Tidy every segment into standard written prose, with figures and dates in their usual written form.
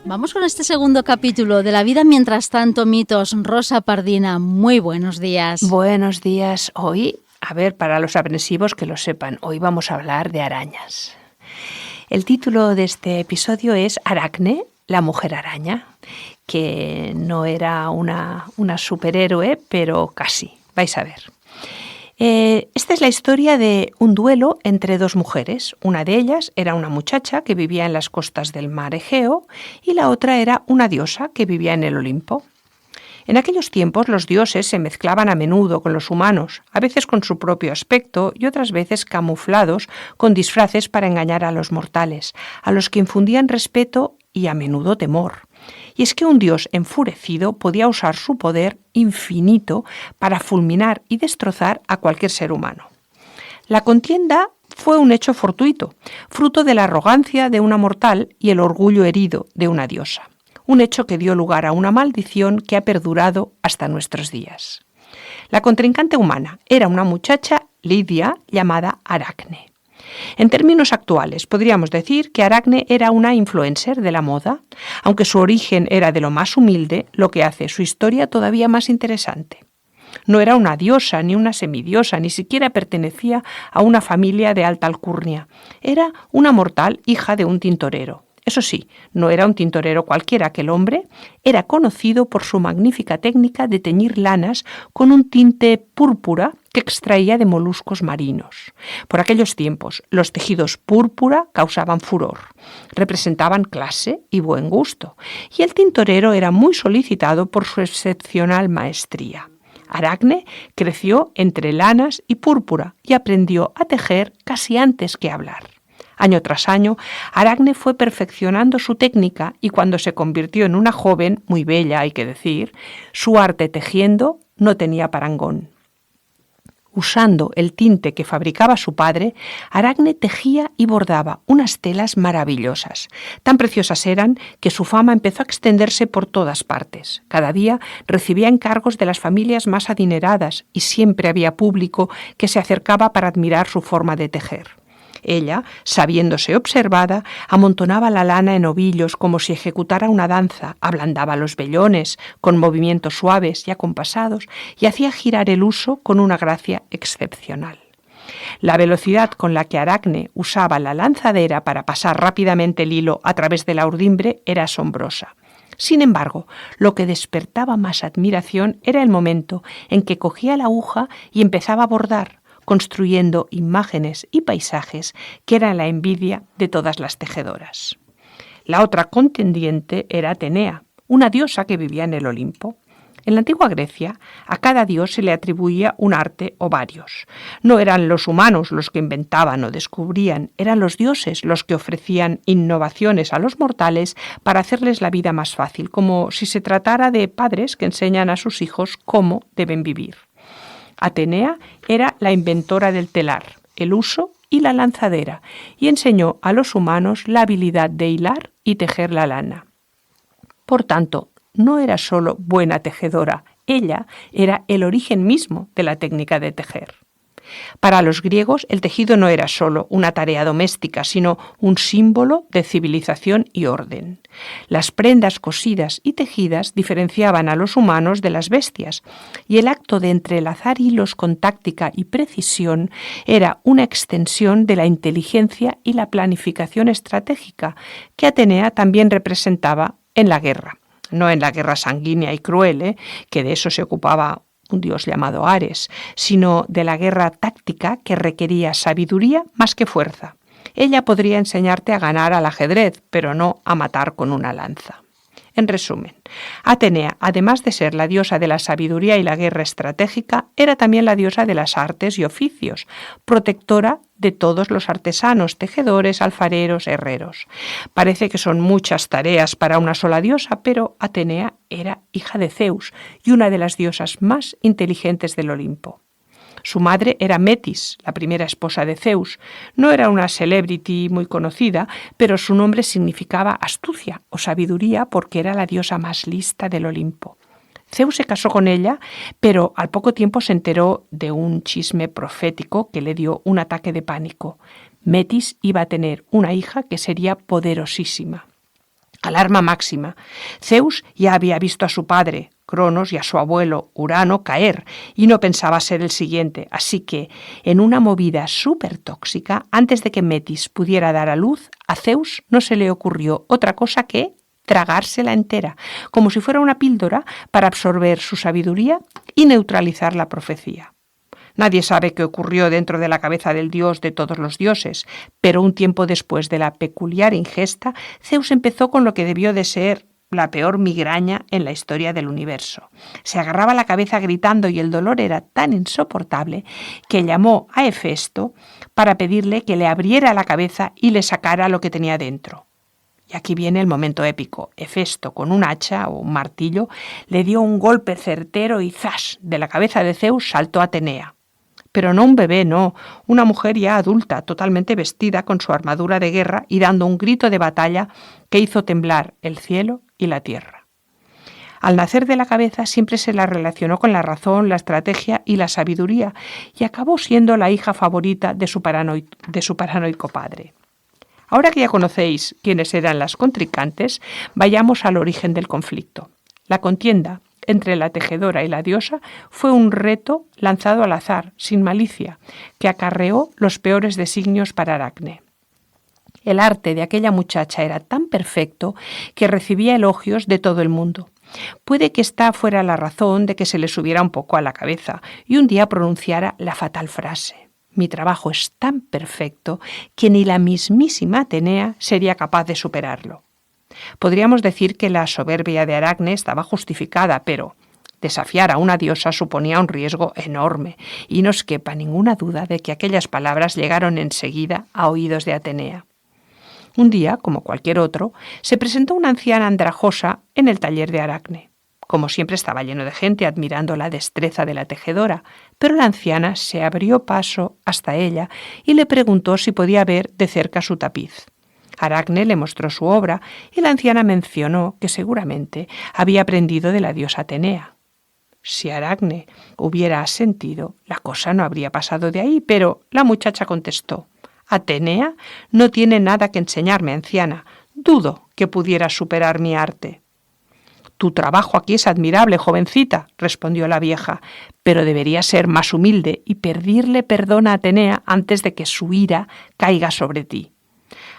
Vamos con este segundo capítulo de La vida mientras tanto, mitos. Rosa Pardina, muy buenos días. Buenos días. Hoy, para los aprensivos que lo sepan, hoy vamos a hablar de arañas. El título de este episodio es Aracne, la mujer araña, que no era una superhéroe, pero casi. Vais a ver. Esta es la historia de un duelo entre dos mujeres. Una de ellas era una muchacha que vivía en las costas del mar Egeo y la otra era una diosa que vivía en el Olimpo. En aquellos tiempos los dioses se mezclaban a menudo con los humanos, a veces con su propio aspecto y otras veces camuflados con disfraces para engañar a los mortales, a los que infundían respeto y a menudo temor. Y es que un dios enfurecido podía usar su poder infinito para fulminar y destrozar a cualquier ser humano. La contienda fue un hecho fortuito, fruto de la arrogancia de una mortal y el orgullo herido de una diosa. Un hecho que dio lugar a una maldición que ha perdurado hasta nuestros días. La contrincante humana era una muchacha lidia llamada Aracne. En términos actuales, podríamos decir que Aracne era una influencer de la moda, aunque su origen era de lo más humilde, lo que hace su historia todavía más interesante. No era una diosa ni una semidiosa, ni siquiera pertenecía a una familia de alta alcurnia. Era una mortal hija de un tintorero. Eso sí, no era un tintorero cualquiera. Aquel hombre era conocido por su magnífica técnica de teñir lanas con un tinte púrpura que extraía de moluscos marinos. Por aquellos tiempos, los tejidos púrpura causaban furor, representaban clase y buen gusto, y el tintorero era muy solicitado por su excepcional maestría. Aracne creció entre lanas y púrpura y aprendió a tejer casi antes que hablar. Año tras año, Aracne fue perfeccionando su técnica y cuando se convirtió en una joven, muy bella hay que decir, su arte tejiendo no tenía parangón. Usando el tinte que fabricaba su padre, Aracne tejía y bordaba unas telas maravillosas. Tan preciosas eran que su fama empezó a extenderse por todas partes. Cada día recibía encargos de las familias más adineradas y siempre había público que se acercaba para admirar su forma de tejer. Ella, sabiéndose observada, amontonaba la lana en ovillos como si ejecutara una danza, ablandaba los vellones con movimientos suaves y acompasados y hacía girar el huso con una gracia excepcional. La velocidad con la que Aracne usaba la lanzadera para pasar rápidamente el hilo a través de la urdimbre era asombrosa. Sin embargo, lo que despertaba más admiración era el momento en que cogía la aguja y empezaba a bordar, construyendo imágenes y paisajes que eran la envidia de todas las tejedoras. La otra contendiente era Atenea, una diosa que vivía en el Olimpo. En la antigua Grecia, a cada dios se le atribuía un arte o varios. No eran los humanos los que inventaban o descubrían, eran los dioses los que ofrecían innovaciones a los mortales para hacerles la vida más fácil, como si se tratara de padres que enseñan a sus hijos cómo deben vivir. Atenea era la inventora del telar, el uso y la lanzadera, y enseñó a los humanos la habilidad de hilar y tejer la lana. Por tanto, no era solo buena tejedora, ella era el origen mismo de la técnica de tejer. Para los griegos, el tejido no era solo una tarea doméstica, sino un símbolo de civilización y orden. Las prendas cosidas y tejidas diferenciaban a los humanos de las bestias, y el acto de entrelazar hilos con táctica y precisión era una extensión de la inteligencia y la planificación estratégica que Atenea también representaba en la guerra. No en la guerra sanguínea y cruel, que de eso se ocupaba un dios llamado Ares, sino de la guerra táctica que requería sabiduría más que fuerza. Ella podría enseñarte a ganar al ajedrez, pero no a matar con una lanza. En resumen, Atenea, además de ser la diosa de la sabiduría y la guerra estratégica, era también la diosa de las artes y oficios, protectora de todos los artesanos, tejedores, alfareros, herreros. Parece que son muchas tareas para una sola diosa, pero Atenea era hija de Zeus y una de las diosas más inteligentes del Olimpo. Su madre era Metis, la primera esposa de Zeus. No era una celebrity muy conocida, pero su nombre significaba astucia o sabiduría porque era la diosa más lista del Olimpo. Zeus se casó con ella, pero al poco tiempo se enteró de un chisme profético que le dio un ataque de pánico. Metis iba a tener una hija que sería poderosísima. Alarma máxima. Zeus ya había visto a su padre, Cronos, y a su abuelo, Urano, caer, y no pensaba ser el siguiente. Así que, en una movida súper tóxica, antes de que Metis pudiera dar a luz, a Zeus no se le ocurrió otra cosa que tragársela entera, como si fuera una píldora para absorber su sabiduría y neutralizar la profecía. Nadie sabe qué ocurrió dentro de la cabeza del dios de todos los dioses, pero un tiempo después de la peculiar ingesta, Zeus empezó con lo que debió de ser la peor migraña en la historia del universo. Se agarraba la cabeza gritando y el dolor era tan insoportable que llamó a Hefesto para pedirle que le abriera la cabeza y le sacara lo que tenía dentro. Y aquí viene el momento épico. Hefesto, con un hacha o un martillo, le dio un golpe certero y ¡zas! De la cabeza de Zeus saltó Atenea. Pero no un bebé, no, una mujer ya adulta, totalmente vestida con su armadura de guerra y dando un grito de batalla que hizo temblar el cielo y la tierra. Al nacer de la cabeza siempre se la relacionó con la razón, la estrategia y la sabiduría y acabó siendo la hija favorita de su paranoico padre. Ahora que ya conocéis quiénes eran las contrincantes, vayamos al origen del conflicto. La contienda entre la tejedora y la diosa fue un reto lanzado al azar, sin malicia, que acarreó los peores designios para Aracne. El arte de aquella muchacha era tan perfecto que recibía elogios de todo el mundo. Puede que esta fuera la razón de que se le subiera un poco a la cabeza y un día pronunciara la fatal frase: «Mi trabajo es tan perfecto que ni la mismísima Atenea sería capaz de superarlo». Podríamos decir que la soberbia de Aracne estaba justificada, pero desafiar a una diosa suponía un riesgo enorme, y no os quepa ninguna duda de que aquellas palabras llegaron enseguida a oídos de Atenea. Un día, como cualquier otro, se presentó una anciana andrajosa en el taller de Aracne. Como siempre estaba lleno de gente admirando la destreza de la tejedora, pero la anciana se abrió paso hasta ella y le preguntó si podía ver de cerca su tapiz. Aracne le mostró su obra y la anciana mencionó que seguramente había aprendido de la diosa Atenea. Si Aracne hubiera asentido, la cosa no habría pasado de ahí, pero la muchacha contestó: «Atenea no tiene nada que enseñarme, anciana. Dudo que pudiera superar mi arte». «Tu trabajo aquí es admirable, jovencita», respondió la vieja, «pero debería ser más humilde y pedirle perdón a Atenea antes de que su ira caiga sobre ti».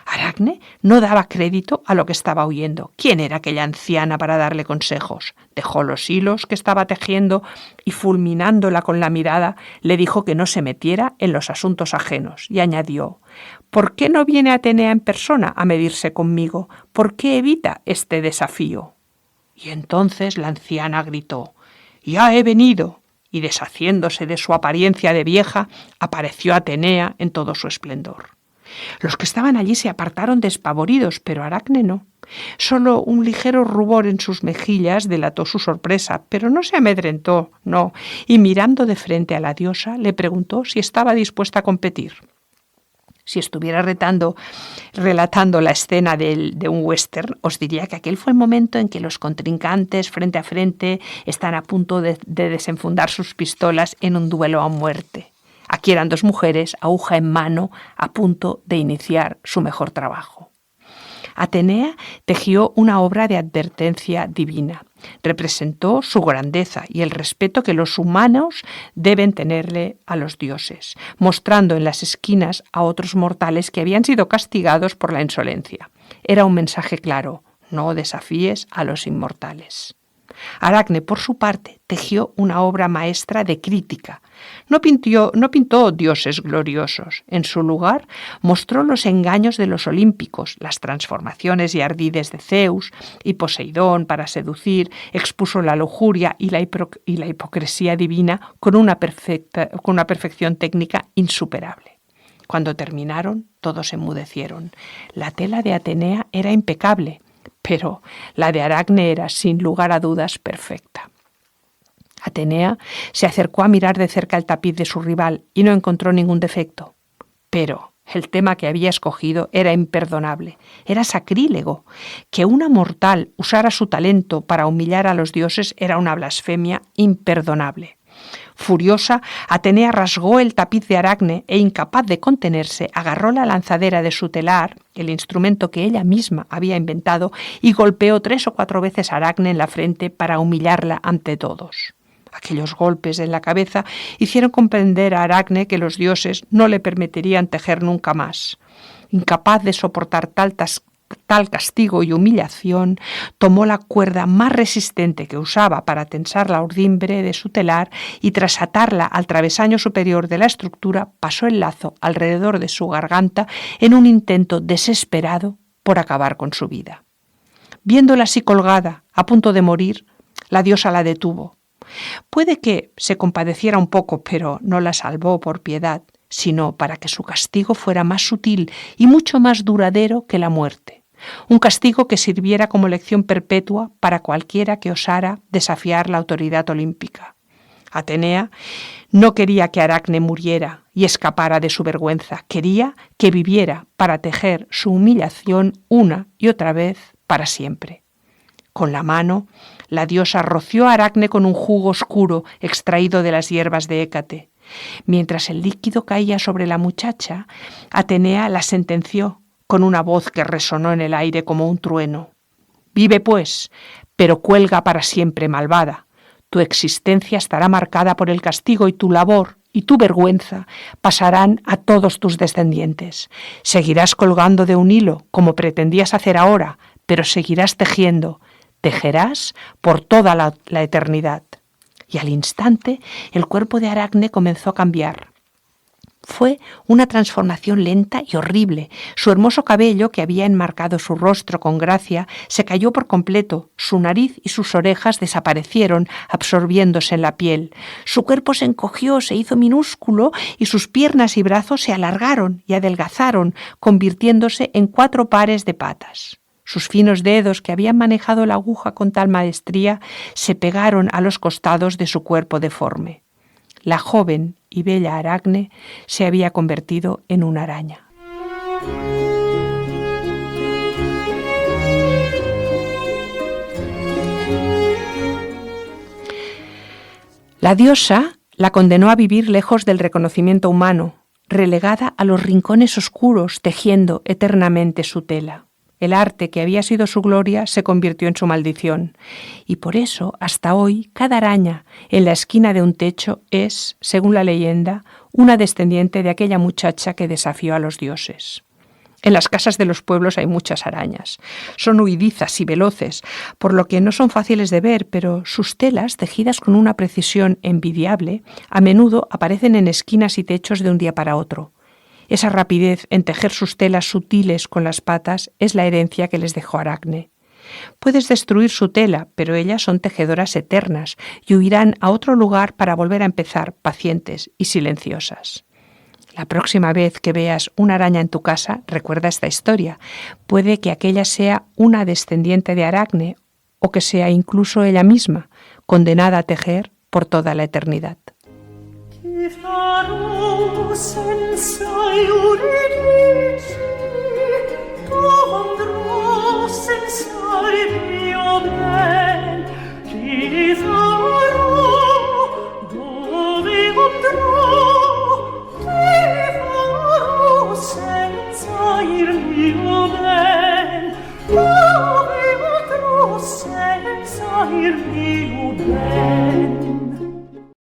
Aracne no daba crédito a lo que estaba oyendo. ¿Quién era aquella anciana para darle consejos? Dejó los hilos que estaba tejiendo y, fulminándola con la mirada, le dijo que no se metiera en los asuntos ajenos y añadió: «¿Por qué no viene Atenea en persona a medirse conmigo? ¿Por qué evita este desafío?». Y entonces la anciana gritó: «Ya he venido», y deshaciéndose de su apariencia de vieja, apareció Atenea en todo su esplendor. Los que estaban allí se apartaron despavoridos, pero Aracne no. Solo un ligero rubor en sus mejillas delató su sorpresa, pero no se amedrentó, no, y mirando de frente a la diosa, le preguntó si estaba dispuesta a competir. Si estuviera relatando la escena de un western, os diría que aquel fue el momento en que los contrincantes, frente a frente, están a punto de desenfundar sus pistolas en un duelo a muerte. Aquí eran dos mujeres, aguja en mano, a punto de iniciar su mejor trabajo. Atenea tejió una obra de advertencia divina. Representó su grandeza y el respeto que los humanos deben tenerle a los dioses, mostrando en las esquinas a otros mortales que habían sido castigados por la insolencia. Era un mensaje claro: no desafíes a los inmortales. Aracne, por su parte, tejió una obra maestra de crítica. No pintó dioses gloriosos. En su lugar, mostró los engaños de los olímpicos, las transformaciones y ardides de Zeus y Poseidón para seducir, expuso la lujuria y la hipocresía divina con una perfección técnica insuperable. Cuando terminaron, todos enmudecieron. La tela de Atenea era impecable, pero la de Aracne era, sin lugar a dudas, perfecta. Atenea se acercó a mirar de cerca el tapiz de su rival y no encontró ningún defecto. Pero el tema que había escogido era imperdonable, era sacrílego. Que una mortal usara su talento para humillar a los dioses era una blasfemia imperdonable. Furiosa, Atenea rasgó el tapiz de Aracne e, incapaz de contenerse, agarró la lanzadera de su telar, el instrumento que ella misma había inventado, y golpeó 3 o 4 veces a Aracne en la frente para humillarla ante todos. Aquellos golpes en la cabeza hicieron comprender a Aracne que los dioses no le permitirían tejer nunca más. Incapaz de soportar tal castigo y humillación, tomó la cuerda más resistente que usaba para tensar la urdimbre de su telar y, tras atarla al travesaño superior de la estructura, pasó el lazo alrededor de su garganta en un intento desesperado por acabar con su vida. Viéndola así colgada, a punto de morir, la diosa la detuvo. Puede que se compadeciera un poco, pero no la salvó por piedad, sino para que su castigo fuera más sutil y mucho más duradero que la muerte. Un castigo que sirviera como lección perpetua para cualquiera que osara desafiar la autoridad olímpica. Atenea no quería que Aracne muriera y escapara de su vergüenza, quería que viviera para tejer su humillación una y otra vez para siempre. Con la mano, la diosa roció a Aracne con un jugo oscuro extraído de las hierbas de Hécate. Mientras el líquido caía sobre la muchacha, Atenea la sentenció con una voz que resonó en el aire como un trueno. «Vive, pues, pero cuelga para siempre, malvada. Tu existencia estará marcada por el castigo y tu labor y tu vergüenza pasarán a todos tus descendientes. Seguirás colgando de un hilo, como pretendías hacer ahora, pero seguirás tejiendo. Tejerás por toda la eternidad». Y al instante el cuerpo de Aracne comenzó a cambiar. Fue una transformación lenta y horrible. Su hermoso cabello, que había enmarcado su rostro con gracia, se cayó por completo. Su nariz y sus orejas desaparecieron, absorbiéndose en la piel. Su cuerpo se encogió, se hizo minúsculo, y sus piernas y brazos se alargaron y adelgazaron, convirtiéndose en 4 pares de patas. Sus finos dedos, que habían manejado la aguja con tal maestría, se pegaron a los costados de su cuerpo deforme. La joven y bella Aracne se había convertido en una araña. La diosa la condenó a vivir lejos del reconocimiento humano, relegada a los rincones oscuros, tejiendo eternamente su tela. El arte que había sido su gloria se convirtió en su maldición, y por eso, hasta hoy, cada araña en la esquina de un techo es, según la leyenda, una descendiente de aquella muchacha que desafió a los dioses. En las casas de los pueblos hay muchas arañas. Son huidizas y veloces, por lo que no son fáciles de ver, pero sus telas, tejidas con una precisión envidiable, a menudo aparecen en esquinas y techos de un día para otro. Esa rapidez en tejer sus telas sutiles con las patas es la herencia que les dejó Aracne. Puedes destruir su tela, pero ellas son tejedoras eternas y huirán a otro lugar para volver a empezar, pacientes y silenciosas. La próxima vez que veas una araña en tu casa, recuerda esta historia. Puede que aquella sea una descendiente de Aracne o que sea incluso ella misma, condenada a tejer por toda la eternidad. Senza iuridici, t'andrò senza il mio ben, ti farò dove andrò, ti farò senza il mio ben.